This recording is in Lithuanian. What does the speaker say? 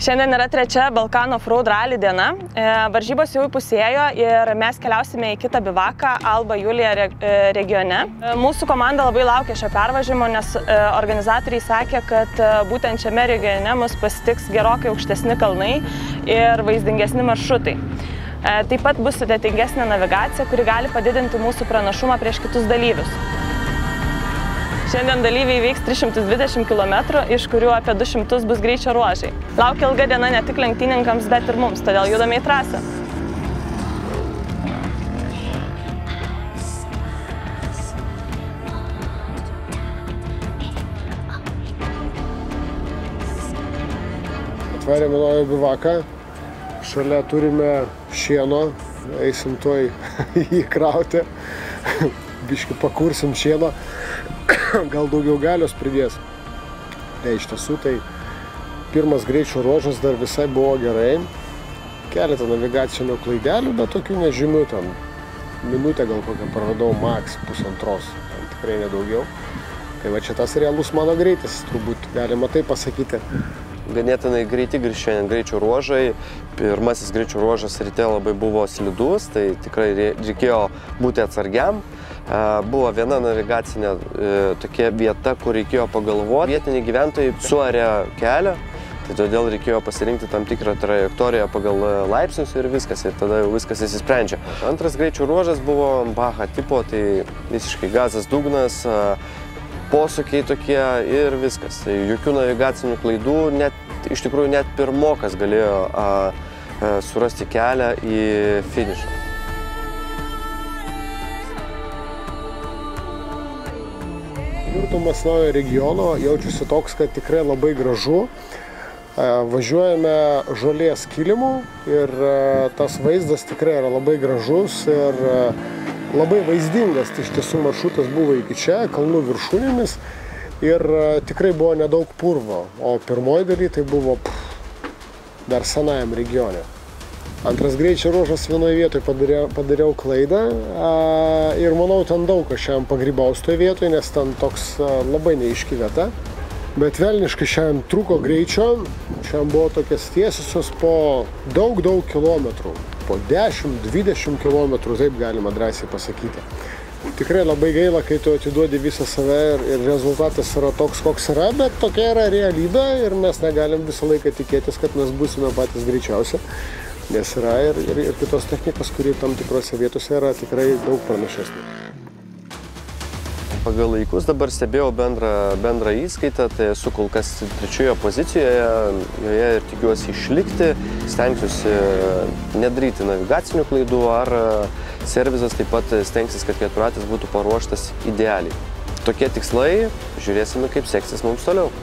Šiandien yra trečia Balkan Offroad Rally diena. Varžybos jau įpusėjo ir mes keliausime į kitą bivaką Alba Iulia regione. Mūsų komanda labai laukia šio pervažiavimo, nes organizatoriai sakė, kad būtent šiame regione mus pasitiks gerokai aukštesni kalnai ir vaizdingesni maršrutai. Taip pat bus sudėtingesnė navigacija, kuri gali padidinti mūsų pranašumą prieš kitus dalyvius. Šiandien dalyviai veiks 320 km, iš kurių apie 200 bus greičio ruožai. Laukia ilga diena ne tik lenktynininkams, bet ir mums, todėl judame į trasą. Atvarėme naują bivaką, šalia turime šieno, eisim tuoj jį krauti, biškį pakursim šieno. Gal daugiau galios pridės. Iš tiesų, tai pirmas greičio ruožas dar visai buvo gerai. Keletą navigacinių klaidelių, bet tokių nežymių, ten minutę gal kokią praradau maks pusantros, ten tikrai nedaugiau. Tai va čia tas realus mano greitis, turbūt galima tai pasakyti. Ganėtinai greiti šiandien greičio ruožai. Pirmasis greičio ruožas ryte labai buvo slidus, tai tikrai reikėjo būti atsargiam. Buvo viena navigacinė tokia vieta, kur reikėjo pagalvoti. Vietiniai gyventojai suarė kelią, tai todėl reikėjo pasirinkti tam tikrą trajektoriją pagal laipsnius ir viskas, ir tada jau viskas įsisprendžia. Antras greičio ruožas buvo Baja tipo, tai visiškai gazas dugnas, posūkiai tokie ir viskas. Tai jokių navigacinių klaidų, iš tikrųjų net pirmokas galėjo surasti kelią į finišą. Skirtumas naujo regiono jaučiuosi toks, kad tikrai labai gražu. Važiuojame žolės kilimu ir tas vaizdas tikrai yra labai gražus ir labai vaizdingas. Iš tiesų maršrutas buvo iki čia, kalnų viršūnėmis ir tikrai buvo nedaug purvo, o pirmoji daly tai buvo dar senajam regione. Antras greičio ruožas vienoje vietoje padariau klaidą ir manau ten daug kas šiandien pagrybaus toje vietoje, nes ten toks labai neaiški vieta. Bet velniškai šiandien trūko greičio, šiandien buvo tokias tiesiosios po daug kilometrų, po 10-20 kilometrų, taip galima drąsiai pasakyti. Tikrai labai gaila, kai tu atiduodi visą save ir rezultatas yra toks, koks yra, bet tokia yra realybė ir mes negalim visą laiką tikėtis, kad mes būsime patys greičiausi. Nes yra ir kitos technikos, kuri tam tikrose vietose yra tikrai daug pranašesnė. Pagal laikus dabar stebėjau bendrą įskaitą, tai esu kol kas trečioje pozicijoje, joje ir tikiuosi išlikti, stengsiuosi nedaryti navigacinių klaidų, ar servizas taip pat stengsis, kad keturratis būtų paruoštas idealiai. Tokie tikslai, žiūrėsime, kaip seksis mums toliau.